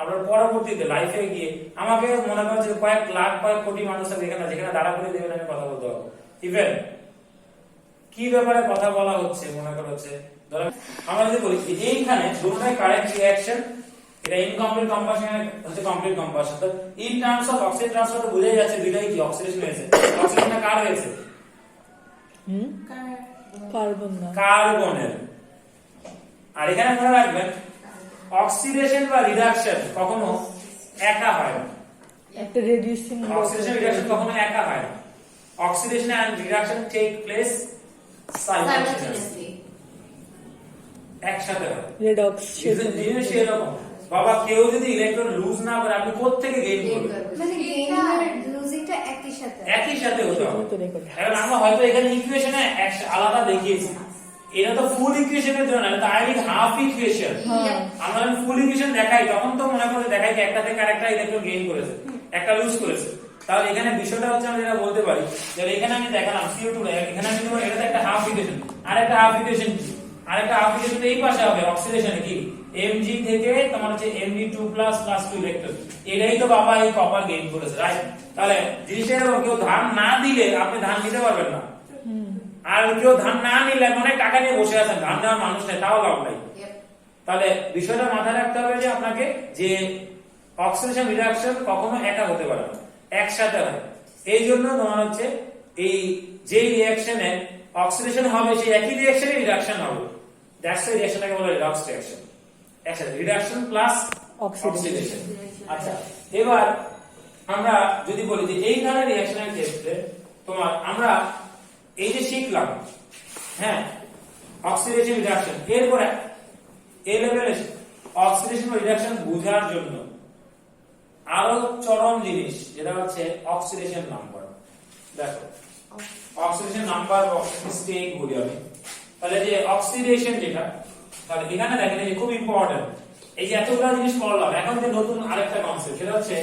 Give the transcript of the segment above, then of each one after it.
আপনার পরবর্তীতে লাইফে গিয়ে আমাকে মনে করেন যে কয়েক লাখ কয়েক কোটি মানুষ আছে যেখানে দাঁড়া করে দেবেন আমি কথা বলতে পারবো। ইভেন কি ব্যাপারে কথা বলা হচ্ছে মনে করা হচ্ছে, ধরেন আমরা যদি বলি এইখানে দুটোটাই কারেন্ট রিঅ্যাকশন, এটা ইনকমপ্লিট কম্বাসন হচ্ছে কমপ্লিট কম্বাসন। তো in terms of oxygen transfer তো বোঝাই যাচ্ছে দুটোই কি অক্সিডেশন হয়েছে। অক্সিজেনটা কার হয়েছে? কার্বনের। আর এখানে মনে রাখবেন অক্সিডেশন বা রিডাকশন কখনো একা হয় না। একটা রিডিউসিং অক্সিডেশন রিডাকশন কখনো একা হয় না। Oxidation and reduction take place simultaneously, একসাথে হয়। রেডক্স জিনিস এরকম বাবা, কেউ যদি ইলেকট্রন লুজ না করে আপনি কোত্থেকে গেইন করবেন? মানে গেইন আর লুজিংটা একই সাথে হতে হবে। এখন আমরা হয়তো এখানে ইকুয়েশনে আলাদা দেখিয়েছি, এটা তো ফুল ইকুয়েশনের জন্য না, এটা আইডিক হাফ ইকুয়েশন। আমরা ফুল ইকুয়েশন দেখাই তখন তো মনে করে দেখাই যে একটা থেকে আরেকটা ইলেকট্রন গেইন করেছে, একটা লুজ করেছে। তাহলে এখানে বিষয়টা হচ্ছে আমরা যেটা বলতে পারি যে এখানে আমি দেখালাম CO2 এখানে আমি ধরো এটা একটা হাফ ইকুয়েশন, আরেকটা হাফ ইকুয়েশন কি, আরেকটা হাফ ইকুয়েশন এই পাশে হবে অক্সিডেশনে কি Mg থেকে তোমার হচ্ছে Mg2+ + 2 ইলেকট্রন, এটাই তো বাবা এই কপার গেইন করেছে, রাইট? তাহলে জিনিসটা এরকম, কেউ ধান না দিলে আপনি ধান নিতে পারবেন না, আর কেউ ধান না নিলে অনেক টাকা নিয়ে বসে আছেন, ধান দেওয়ার মানুষ নেই, তাও লাভ নাই। তাহলে বিষয়টা মাথায় রাখতে হবে যে আপনাকে যে অক্সিডেশন রিডাকশন কখনো একা হতে পারে না, একসাথে হয়। এই জন্য তোমার হচ্ছে এই যে রিঅ্যাকশনে অক্সিডেশন হবে সেই একই রিঅ্যাকশনে রিডাকশন হবে, দ্যাটস ওয়াই রিঅ্যাকশনটাকে বলা হয় রিডক্স রিঅ্যাকশন। একসাথে রিডাকশন প্লাস অক্সিডেশন। আচ্ছা, এবার আমরা যদি বলি যে এই ধরনের রিঅ্যাকশনের ক্ষেত্রে তোমার আমরা এই যে শিখলাম, হ্যাঁ, অক্সিডেশন রিডাকশন, এরপরে এই লেভেলে অক্সিডেশন রিডাকশন বোঝার জন্য আরো চরম জিনিস যেটা হচ্ছে অক্সিডেশন নাম্বার। দেখো অক্সিডেশন নাম্বার অক্সিডেশন স্টেট বলি আমি, তাহলে যে অক্সিডেশন যেটা, তাহলে এখানে দেখেন এই খুব ইম্পর্টেন্ট, এই যে এতগুলো জিনিস করলাম, এখন যে নতুন আরেকটা কনসেপ্ট সেটা হচ্ছে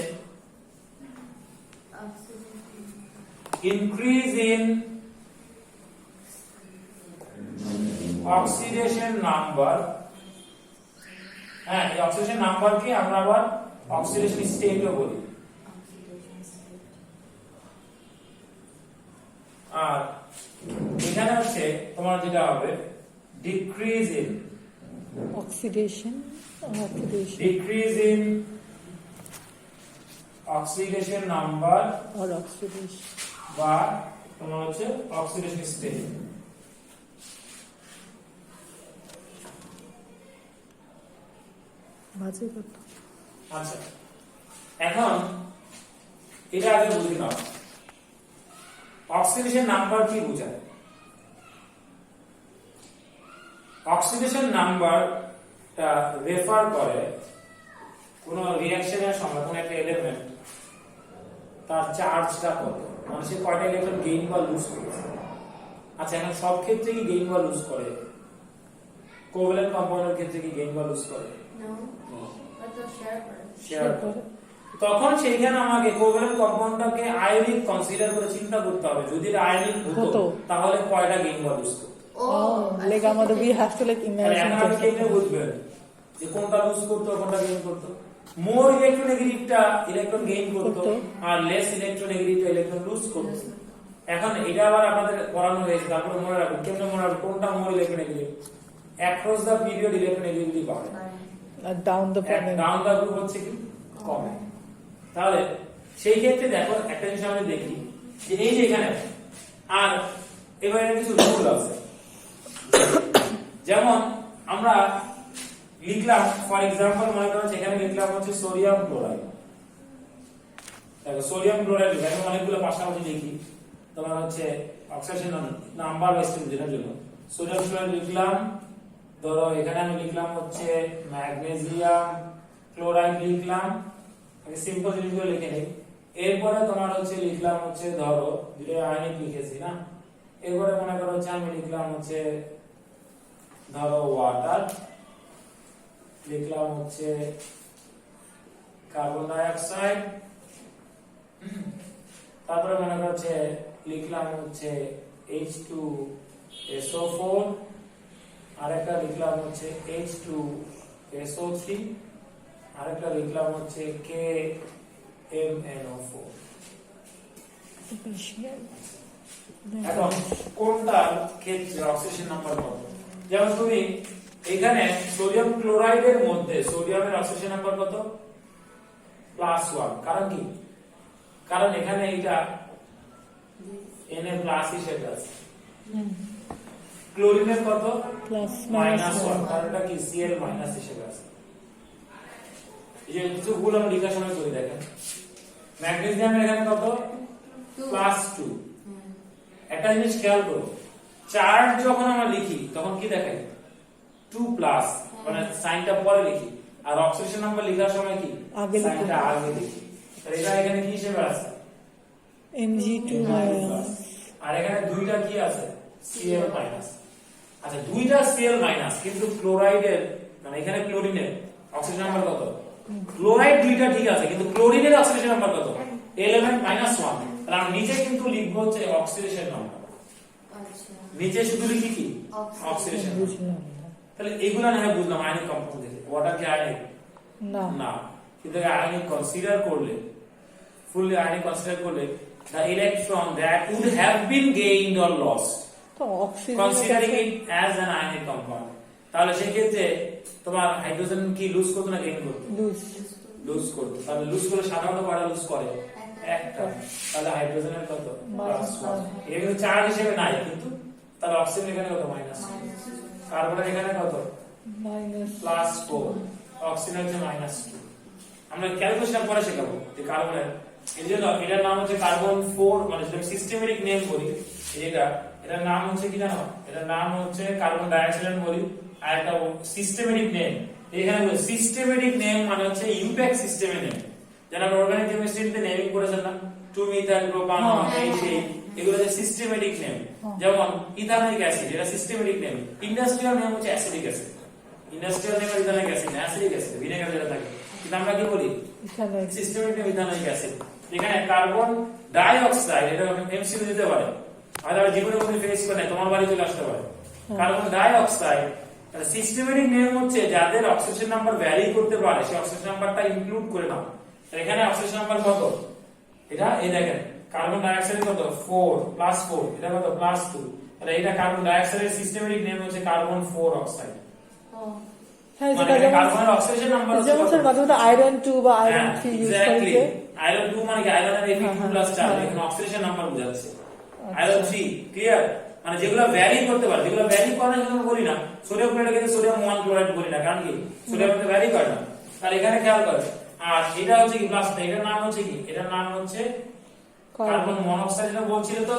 ইনক্রিজ ইন অক্সিডেশন নাম্বার। হ্যাঁ, এই অক্সিডেশন নাম্বারকে আমরা আবার অক্সিডেশন স্টেটও বলি। আর এখানে হচ্ছে তোমার যেটা হবে decrease in oxidation decrease in oxidation number আর অক্সিডেশন বা তোমার হচ্ছে অক্সিডেশন স্টেট। বাজে কথা। আচ্ছা, এখন এটা আগে বুঝে নাও অক্সিডেশন নাম্বার কি বোঝায়। অক্সিডেশন নাম্বারটা রেফার করে কোন রিঅ্যাকশনের সময় কোন একটা এলিমেন্ট তার চার্জটা কত, মানে সে কয়টা ইলেকট্রন গেইন বা লুজ করেছে। আচ্ছা, এখন সব ক্ষেত্রে কি গেইন বা লুজ করে? কোভ্যালেন্ট কম্পাউন্ডের ক্ষেত্রে কি গেইন বা লুজ করে? শেয়ার করে। তখন সেইখানে আমাকে কোভ্যালেন্ট কম্পাউন্ডটাকে আয়নিক কনসিডার করে চিন্তা করতে হবে, যদি এটা আয়নিক হতো তাহলে কয়টা গেইন বা লুজ করতো। like আমাদের we have to like imagine এখন আপনি কেমনে বুঝবেন যে কোনটা লুজ করতো কোনটা গেইন করতো? মোর ইলেকট্রোনেগেটিভটা ইলেকট্রন গেইন করতো আর লেস ইলেকট্রোনেগেটিভটা ইলেকট্রন লুজ করতো। এখন এটা আবার আপনাদের পড়ানো হয়েছে, তারপরে মনে রাখবেন কেমনে মনে রাখবেন কোনটা মোর ইলেকট্রোনেগেটিভ। অ্যাক্রস দা পিরিয়ড ইলেকট্রোনেগেটিভিটি বাড়ে আর ডাউন দা গ্রুপ হচ্ছে কি কমে। তাহলে সেই ক্ষেত্রে দেখো একটা জিনিস আমরা দেখি যে এই যে এখানে আর এবারে কিছু রুল আছে, যেমন আমরা লিখলাম ফর এক্সাম্পল মনে করো এখানে লিখলাম হচ্ছে সোডিয়াম ক্লোরাইড। দেখো সোডিয়াম ক্লোরাইড এখানে অনেকগুলো পাশাপাশি লিখি, তোমার হচ্ছে অক্সিডেশন নাম্বার বা স্টেট বোঝার জন্য সোডিয়াম ক্লোরাইড লিখলাম। ধরো এখানে আমি লিখলাম হচ্ছে ম্যাগনেসিয়াম ক্লোরাইড লিখলাম, সিম্পল জিনিসগুলো লিখে নেই। এরপরে তোমার হচ্ছে লিখলাম হচ্ছে ধরো দুটো আয়নিক লিখেছি না, এরপরে মনে করো হচ্ছে আমি লিখলাম হচ্ছে ধরো ওয়াটার, লিখলাম হচ্ছে কার্বন ডাই অক্সাইড, তারপরে মনে করো হচ্ছে লিখলাম হচ্ছে H2SO4, আরেকটা লিখলাম হচ্ছে H2SO3, আরেকটা লিখলাম হচ্ছে KMnO4। এখন কোনটার ক্ষেত্রে অক্সিজেন নাম্বার কত? যেমন তুমি এখানে সোডিয়াম ক্লোরাইডের মধ্যে সোডিয়ামের অক্সিজেন নাম্বার কত? +1। কারণ কি? কারণ এখানে এটা Na+ হিসেবে আছে। ক্লোরিনের কত? -1। কারণ এটা কি Cl- হিসেবে আছে। এই যে কিছু ভুল আমরা লেখার সময় করি দেখেন। ম্যাগনেসিয়ামের এখানে কত? +2। একটা জিনিস খেয়াল করো, চার্জ যখন আমরা লিখি তখন কি দেখাই? 2+, মানে সাইনটা পরে লিখি, আর অক্সিজেন নাম্বার লেখার সময় কি সাইনটা আগে লিখি। তাহলে এটা এখানে কি হিসেবে আছে? Mg2-। আর এখানে দুইটা কি আছে? Cl-। আচ্ছা, দুইটা Cl- কিন্তু ক্লোরাইডের মানে এখানে ক্লোরিনের অক্সিজেন নাম্বার কত? ক্লোরাইড দুইটা ঠিক আছে, কিন্তু ক্লোরিনের অক্সিজেন নাম্বার কত? এলিমেন্ট -1। তাহলে আমরা নিচে কিন্তু লিখবো হচ্ছে অক্সিডেশন নাম্বার। আচ্ছা নিচে শুধু লিখি কি? অক্সিডেশন। তাহলে এগুলা না হয় বুঝলাম আয়নিক কম্পাউন্ড দেখে। ওয়াটার কি আয়নিক? না। কিন্তু আয়নিক কনসিডার করলে, ফুললি আয়নিক কনসিডার করলে, the electron that would have been gained or lost তো oxygen considering it as an ionic compound, তাহলে সেই ক্ষেত্রে তোমার হাইড্রোজেন কি লুজ করতে না গেইন করতে? লুজ করতে। তাহলে লুজ করলে সাধারণত কয়টা লুজ করে? একটা। তাহলে হাইড্রোজেনের কত? +1। এটা কিন্তু চার্জ হিসেবে নাই, কিন্তু তাহলে অক্সিজেন এখানে কত? -2। কার্বনের এখানে কত? +4। অক্সিজেন হচ্ছে -2। আমরা ক্যালকুলেশন পরে শেখাবো যে কার্বনের, এই জন্য এটার নাম হচ্ছে কার্বন 4, মানে যেটা সিস্টেমেটিক নেম বলি। এটার নাম হচ্ছে কি জানো? এটার নাম হচ্ছে কার্বন ডাইঅক্সাইড বলি। আর একটা সিস্টেমেটিক নেম, এখানে সিস্টেমেটিক নেম মানে হচ্ছে ইউপ্যাক সিস্টেমের নেম। যারা অর্গানিক কেমিস্ট্রিতে নেমিং করেছেন না, 2-মিথাইল প্রোপান, এই সেই, এগুলো হচ্ছে সিস্টেমেটিক নেম। যেমন ইথানোইক অ্যাসিড, এটা সিস্টেমেটিক নেম। ইন্ডাস্ট্রিয়াল নেম হচ্ছে acidic acid. Industrial name ethanoic acid, acidic acid, vinegar যেটা থাকে। কিন্তু আমরা কি বলি? Systematic name ethanoic acid. এখানে কার্বন ডাই অক্সাইড, এটা এমসিকিউ দিতে পারে, হয়তো জীবনে কোনো ফেস করে না, তোমার বাড়ি চলে আসতে পারে। Carbon die oxide systematic name হচ্ছে যাদের অক্সিজেন নাম্বার ভ্যারি করতে পারে, সেই অক্সিজেন নাম্বারটা ইনক্লুড করে নাও। এখানে অক্সিজেন নাম্বার কত? এটা এই দেখেন, কার্বন ডাই অক্সাইডের কত? 4 +4, এটা কত? +2। তাহলে এটা কার্বন ডাই অক্সাইডের সিস্টেমেটিক নেম হচ্ছে কার্বন 4 অক্সাইড। মানে কার্বনের অক্সিজেন নাম্বার হচ্ছে যেমন স্যার মাঝে মধ্যে আয়রন 2 বা আয়রন 3 ইউজ এক্স্যাক্টলি। করে। আয়রন 2 মানে কি? আয়রনের Fe2+4, এখানে অক্সিডেশন নাম্বার বোঝাচ্ছে। আয়রন 3 ক্লিয়ার, মানে যেগুলো ভ্যারি করতে পারে, যেগুলো ভ্যারি করে না সেগুলো বলি না। সোডিয়াম ক্লোরাইড কিন্তু সোডিয়াম 1 ক্লোরাইড বলি না, কারণ কি? সোডিয়ামটা ভ্যারি করে না। তাহলে এখানে খেয়াল করো। আর এটা হচ্ছে কি প্লাস, এটার নাম হচ্ছে কি? এটার নাম হচ্ছে কার্বন মনোক্সাইড। যেটা বলছিল তো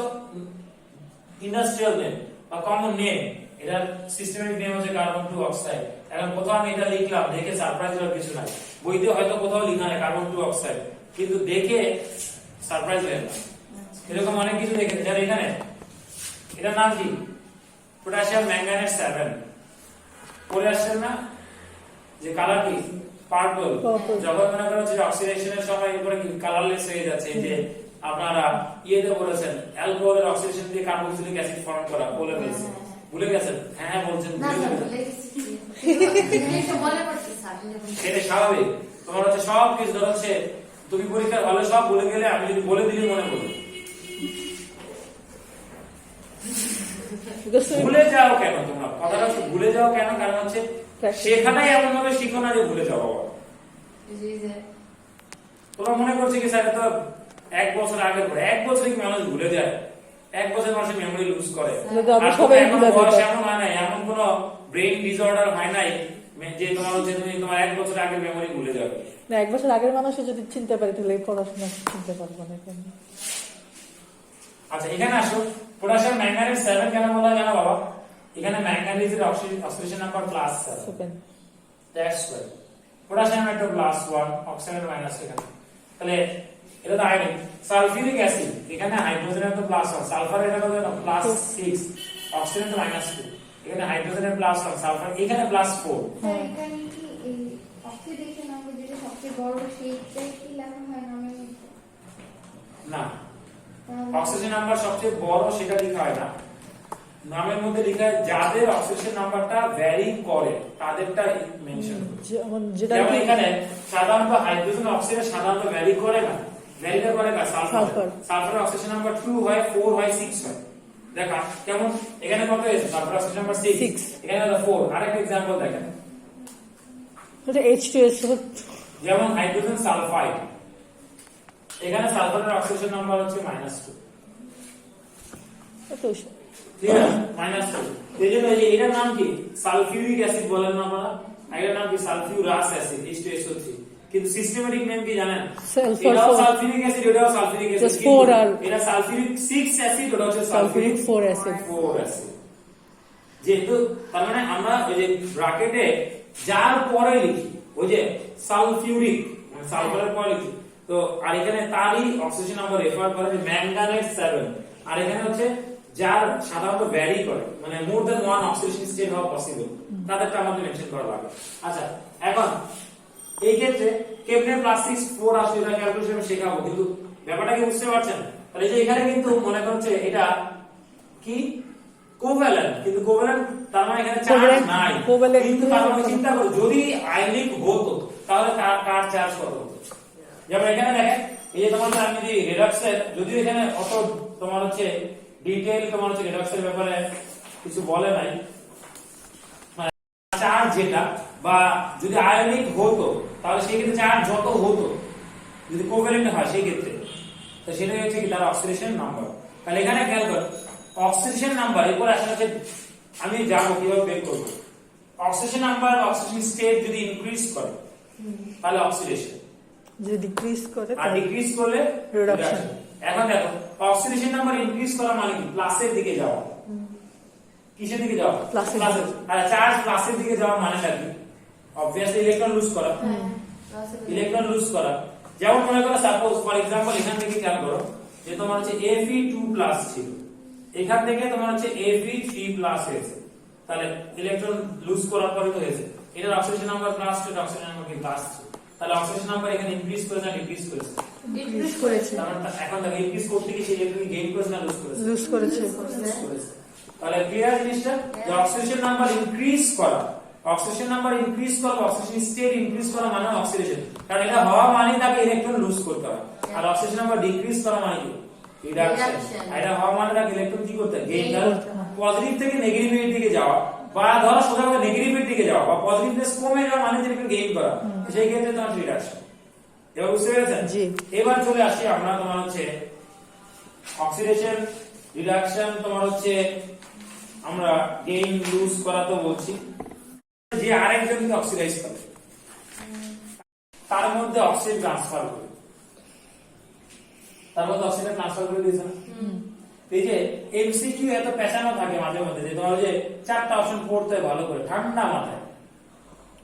ইন্ডাস্ট্রিয়াল নেম বা কমন নেম, এটার সিস্টেমেটিক নেম হচ্ছে কার্বন 2 অক্সাইড। এখন কোথাও আমি এটা লিখলাম, দেখে সারপ্রাইজ হওয়ার কিছু নাই। বইতে হয়তো কোথাও লেখা নেই কার্বন 2 অক্সাইড, কিন্তু দেখে সারপ্রাইজ হয়ে গেল। এরকম অনেক কিছু দেখে। যার এখানে এটার নাম কি? পটাশিয়াম ম্যাঙ্গানেট 7 পরে আসছেন না? যে কালার কি? পার্পল। যখন মনে করা হচ্ছে অক্সিডেশনের সময় এরপরে কি কালারলেস হয়ে যাচ্ছে, এই যে আপনারা ইয়েতে বলেছেন অ্যালকোহলের অক্সিডেশন দিয়ে কার্বক্সিলিক অ্যাসিড ফর্ম করা, বলে ফেলছেন। ভুলে গেছেন? হ্যাঁ বলছেন, ভুলে গেছেন। এটা স্বাভাবিক। তোমার হচ্ছে সব কিছু ধর হচ্ছে তুমি পরীক্ষার হলে সব ভুলে গেলে, আমি যদি বলে দিলে মনে করো। ভুলে যাও কেন তোমরা? কথাটা হচ্ছে ভুলে যাও কেন? কারণ হচ্ছে সেখানেই এমন ভাবে শিখো না যে ভুলে যাও। তোমরা মনে করছো কি স্যার তো 1 বছর আগে পড়ে, 1 বছরে কি মানুষ ভুলে যায়? 1 বছর মানুষের মেমোরি লুজ করে। এমন কোন ব্রেন ডিসঅর্ডার হয় নাই যে তোমার হচ্ছে তুমি তোমার 1 বছর আগের মেমোরি ভুলে যাবে না। 1 বছর আগের মানুষ যদি চিনতে পারে তাহলে পড়াশোনা চিনতে পারবো না কেন? আচ্ছা এখানে আসো, পটাশিয়াম ম্যাঙ্গানেট 7 কেন বলা হয় জানো বাবা? এখানে ম্যাঙ্গানিজের oxidation number +7। That's why potassium একটা +1, অক্সিজেনের মাইনাস এখানে। তাহলে এটা তো আয়নিক। সালফিউরিক অ্যাসিড, এখানে হাইড্রোজেনের তো +1, সালফার এটা কত? +6, অক্সিজেন তো -2। এখানে হাইড্রোজেনের +1, সালফার এখানে +4। স্যার এখানে কি এই অক্সিডেশন নাম্বার যেটা সবচেয়ে বড় সেইটাই কি লেখা হয় নামের মধ্যে? না, অক্সিজেন নাম্বার সবচেয়ে বড় সেটা লেখা হয় না। নামের মধ্যে লেখা যাদের অক্সিডেশন নাম্বারটা ভ্যারি করে তাদেরটা মেনশন করছে। যেমন যেটা যেমন এখানে সাধারণত হাইড্রোজেন অক্সিডেশন সাধারণত ভ্যারি করে না, ভ্যারিটা করে না সালফার। সালফারের অক্সিডেশন নাম্বার 2 হয়, 4 হয়, 6 হয়। দেখা কেমন এখানে কত হয়েছে? সালফার অক্সিডেশন নাম্বার 6, এখানে হলো 4। আরেকটা एग्जांपल দেখেন, এটা H2SO, যেমন হাইড্রোজেন সালফাইড, এখানে সালফারের অক্সিডেশন নাম্বার হচ্ছে -2, তো ঠিক আছে, -2। এই জন্য এটার নাম কি? সালফিউরিক অ্যাসিড বলেন না আমরা, এটার নাম কি? Sulphurous acid, H2SO3। কিন্তু সিস্টেমেটিক নেম কি জানেন? এটাও সালফিউরিক অ্যাসিড, এটাও সালফিউরিক অ্যাসিড, এটা সালফিউরিক 6 অ্যাসিড, ওটা হচ্ছে সালফিউরিক 4 অ্যাসিড। যেহেতু তার মানে আমরা ওই যে ব্র্যাকেটে যার পরে লিখি, ওই যে সালফিউরিক মানে সালফারের পরে লিখি, তো আর এখানে তারই অক্সিজেন নাম্বার রেফার করে যে ম্যাঙ্গানেট 7, আর এখানে হচ্ছে যার সাধারণত ভ্যারি করে মানে মোর দ্যান 1 অক্সিডেশন স্টেট হওয়া পসিবল, তাদেরটা আমাদের মেনশন করা লাগে। আচ্ছা, এখন এই ক্ষেত্রে কেমনে প্লাস্টিক 4 আসলে এটা ক্যালকুলেশন শেখাবো, কিন্তু ব্যাপারটা কি বুঝতে পারছেন? তাহলে যে এখানে কিন্তু মনে করছে এটা কি কোভ্যালেন্ট, কিন্তু কোভ্যালেন্ট তার মানে এখানে চার্জ নাই, কিন্তু তার মানে চিন্তা করো যদি আয়নিক হতো তাহলে কার চার্জ কত হতো? যেমন এখানে দেখেন, এই যে তোমার আমি যদি রিডক্সের, যদিও এখানে অত তোমার হচ্ছে ডিটেইল তোমার হচ্ছে রিডক্সের ব্যাপারে কিছু বলে নাই, চার্জ যেটা বা যদি আয়নিক হতো তাহলে সেই ক্ষেত্রে চার্জ যত হতো যদি কোভ্যালেন্ট হয় সেই ক্ষেত্রে, তো সেটাই হচ্ছে কি তার অক্সিডেশন নাম্বার। তাহলে এখানে খেয়াল করো অক্সিডেশন নাম্বার, এরপর আসলে আমি যাবো কিভাবে বের করবো। অক্সিডেশন নাম্বার, অক্সিডেশন স্টেট যদি ইনক্রিজ করে তাহলে অক্সিডেশন, যদি ডিক্রিজ করে আর ডিক্রিজ করলে রিডাকশন। এখন দেখো অক্সিডেশন নাম্বার ইনক্রিজ করা মানে কি? প্লাসের দিকে যাওয়া। কিসের দিকে যাওয়া? প্লাসের। আর চার্জ প্লাসের দিকে যাওয়া মানেটা কি? অবভিয়াসলি ইলেকট্রন লুজ করা, ইলেকট্রন লুজ করা। যেমন মনে করো সাপোজ ফর एग्जांपल এখান থেকে খেয়াল করো যে তোমার হচ্ছে Fe2+ ছিল, এখান থেকে তোমার হচ্ছে Fe3+ হয়েছে, তাহলে ইলেকট্রন লুজ করার পরে তো হয়েছে, এটার অক্সিডেশন নাম্বার প্লাস, এর অক্সিডেশন নাম্বার কি প্লাস, তাহলে অক্সিডেশন নাম্বার এখানে ইনক্রিজ করেছে না ডিক্রিজ করেছে? ডিক্রিজ করেছে। তাহলে এখন দেখো ইনক্রিজ করতে গিয়ে সেই ইলেকট্রন গেইন করেছে না লুজ করেছে? লুজ করেছে। তাহলে ক্লিয়ার জিনিসটা, যে অক্সিডেশন নাম্বার ইনক্রিজ করা, অক্সিডেশন নাম্বার ইনক্রিজ করা, অক্সিডেশন স্টেট ইনক্রিজ করা মানে অক্সিডেশন, কারণ এটা হওয়া মানে তাকে ইলেকট্রন লুজ করতে হয়। আর অক্সিডেশন নাম্বার ডিক্রিজ করা মানে কি? রিডাকশন। এটা হওয়া মানে তাকে ইলেকট্রন কি করতে হয়? গেইন। পজিটিভ থেকে নেগেটিভ এর দিকে যাওয়া, বা ধরো সোজা করে নেগেটিভ এর দিকে যাওয়া, বা পজিটিভনেস কমে যাওয়া মানে ইলেকট্রন গেইন করা, সেই ক্ষেত্রে তোমার রিডাকশন। এবার বুঝতে পেরেছেন? জি। এবার চলে আসি আমরা তোমার হচ্ছে অক্সিডেশন, রিডাকশন, তোমার হচ্ছে আমরা গেইন লুজ করা তো বলছি, যে আরেকজনকে অক্সিডাইজ করে তার মধ্যে অক্সিজেন ট্রান্সফার করে, তার মধ্যে অক্সিজেন ট্রান্সফার করে দিয়েছে না? এই যে এমসিকিউ এত পেছানো থাকে মাঝে মধ্যে, যে তোমার যে 4টা অপশন পড়তে ভালো করে ঠান্ডা মাথায়,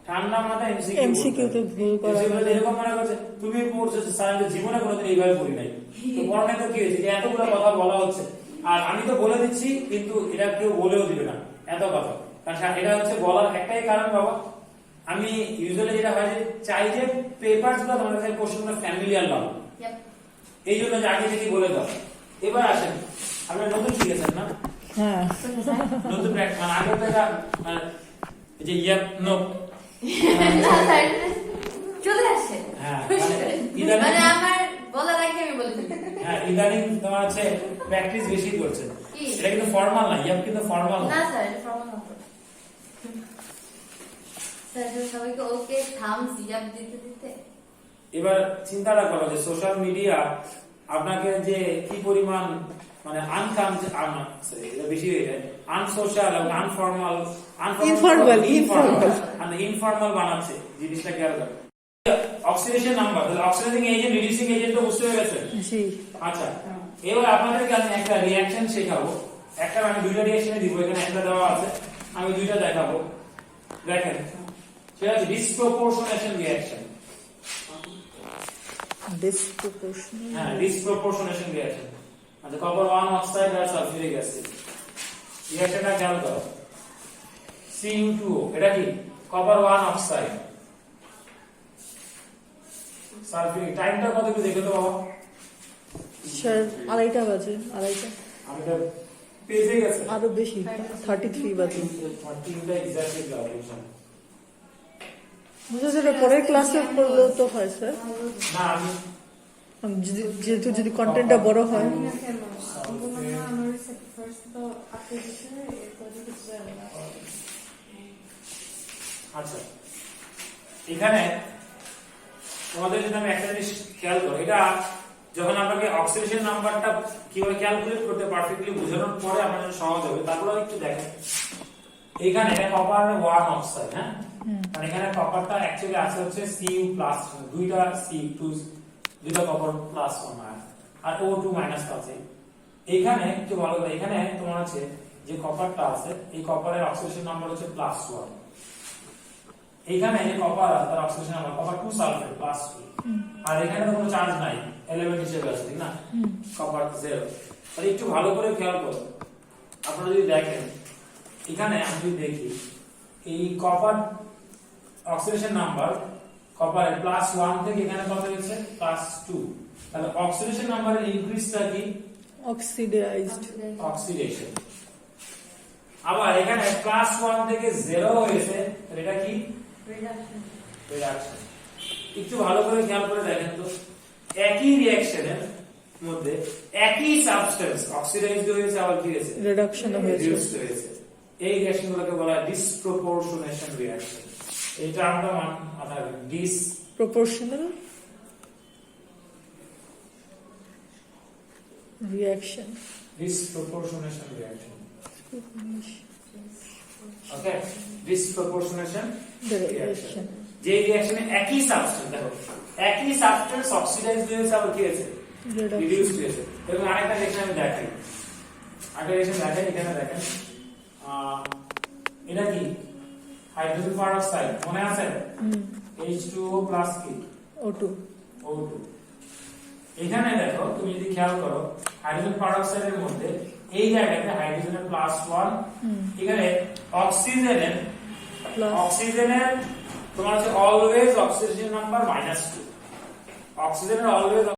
ঠান্ডা মাথায় এমসিকিউ তে ভুল করা, এরকম মনে করছে তুমি পড়ছো সায়েন্স জীবনে কোনোদিন এইভাবে পড়ি নাই, তো পড়ানো তো কি হয়েছে যে এতগুলো কথা বলা হচ্ছে, আর আমি তো বলে দিচ্ছি কিন্তু এটা কেউ বলেও দিবে না এত কথা, কারণ এটা হচ্ছে বলার একটাই কারণ বাবা, আমি ইউজুয়ালি যেটা হয় যে চাই যে পেপারস গুলো তোমাদের কাছে কোশ্চেনগুলো ফ্যামিলিয়ার লাগে, এই জন্য যে আগে থেকে বলে দাও। এবার আসেন আপনারা নতুন শিখেছেন না? হ্যাঁ, নতুন প্র্যাকটিস মানে আগে তো এটা যে ইয়াপ নো চলে আসে। হ্যাঁ মানে আমার বলার আগে আমি বলে ফেলি। হ্যাঁ ইদানিং তোমার হচ্ছে প্র্যাকটিস বেশি করছে, এটা কিন্তু ফর্মাল না, ইয়াপ কিন্তু ফর্মাল না স্যার, এটা ফর্মাল না স্যার, সবাইকে ওকে থামস ইয়াপ দিতে দিতে। এবার চিন্তাটা করো যে সোশ্যাল মিডিয়া আপনাকে যে কি পরিমাণ মানে বেশি হয়ে যায়, আনসোশ্যাল এবং ইনফর্মাল বানাচ্ছে জিনিসটা খেয়াল করো। Oxidation number, oxidising agent, reducing agent তো বুঝতে পেরেছে? জি। আচ্ছা, এবার আপনাদেরকে আমি একটা রিঅ্যাকশন শেখাবো, একটা আমি দুইটা রিঅ্যাকশনে দিব, এখানে একটা দেওয়া আছে, আমি দুইটা দেখাবো, দেখেন সেটা হচ্ছে ডিসপ্রপোর্শনেশন রিঅ্যাকশন। ডিসপ্রপোর্শনেশন রিঅ্যাকশন। আচ্ছা, কপার 1 অক্সাইড আর সালফিউরিক অ্যাসিড রিঅ্যাকশনটা খেয়াল করো, Cu2O, এটা কি কপার 1 অক্সাইড সালফিউরিক, টাইমটা কত একটু দেখো তো বাবা। স্যার 2:30 বাজে, 2:30। আমি তো পেজে গেছে আরো বেশি 33 বাজে 13টা এক্স্যাক্টলি গ্রাজুয়েশন। বুঝা যেটা পরের ক্লাসে পড়লেও তো হয় স্যার, না আমি যেহেতু যদি কন্টেন্টটা বড় হয়। আমি না কেন আমি বললাম না আমার ফার্স্ট তো আপনি দিচ্ছে এরপর যদি আচ্ছা এখানে তোমাদের যদি আমি একটা জিনিস খেয়াল করো, এটা যখন আপনাকে অক্সিডেশন নাম্বারটা কিভাবে ক্যালকুলেট করতে পারফেক্টলি বোঝানোর পরে আপনার জন্য সহজ হবে। তারপরে একটু দেখেন এখানে কপার 1 অক্সাইড, হ্যাঁ আর এখানে কপারটা অ্যাকচুয়ালি আছে হচ্ছে Cu প্লাস, দুইটা C2 দুইটা কপার প্লাস 1 আর O2 মাইনাস আছে। এখানে একটু ভালো করে এখানে তোমার আছে যে কপারটা আছে এই কপারের অক্সিডেশন নাম্বার হচ্ছে +1। এখানে যে কপার আছে তার অক্সিডেশন নাম্বার কপার 2 সালফেট +2 আর এখানে তো কোনো চার্জ নাই, এলিমেন্ট হিসেবে আছে ঠিক না, কপার 0। তাহলে একটু ভালো করে খেয়াল করো, আপনারা যদি দেখেন এখানে আমি যদি দেখি এই কপার অক্সিডেশন নাম্বার কপারের +1 থেকে এখানে কত হয়েছে +2, তাহলে অক্সিডেশন নাম্বারের ইনক্রিজটা কি অক্সিডাইজড অক্সিডেশন। আবার এখানে +1 থেকে 0 হয়েছে, তাহলে এটা কি রিডাকশন। একটু ভালো করে খেয়াল করে দেখেন তো একই রিঅ্যাকশনের মধ্যে একই সাবস্টেন্স অক্সিডাইজড হয়েছে আবার কি হয়েছে রিডাকশন হয়েছে। রিডিউসড হয়েছে। এই রিঅ্যাকশনগুলোকে বলা হয় ডিসপ্রপোর্শনেশন রিঅ্যাকশন। এই টার্মটা মাথায় রাখবেন, proportional reaction. disproportionation reaction. Okay, disproportionation reaction. যে রিঅ্যাকশনে একই সাবস্টেন্স, দেখো একই সাবস্টেন্স অক্সিডাইজড হয়েছে আবার কি হয়েছে রিডিউসড হয়েছে। এবং আরেকটা রিঅ্যাকশন আমি দেখাই, আরেকটা রিঅ্যাকশন দেখাই, এখানে দেখেন এটা কি হাইড্রোজেন পারঅক্সাইড, মনে আছে H2O প্লাস কি O2। এখানে দেখো তুমি যদি খেয়াল করো হাইড্রোজেন পারঅক্সাইডের মধ্যে এই জায়গাতে হাইড্রোজেনের +1, এখানে অক্সিজেনের তোমার হচ্ছে অলওয়েজ অক্সিজেন নাম্বার -2, অক্সিজেনের অলওয়েজ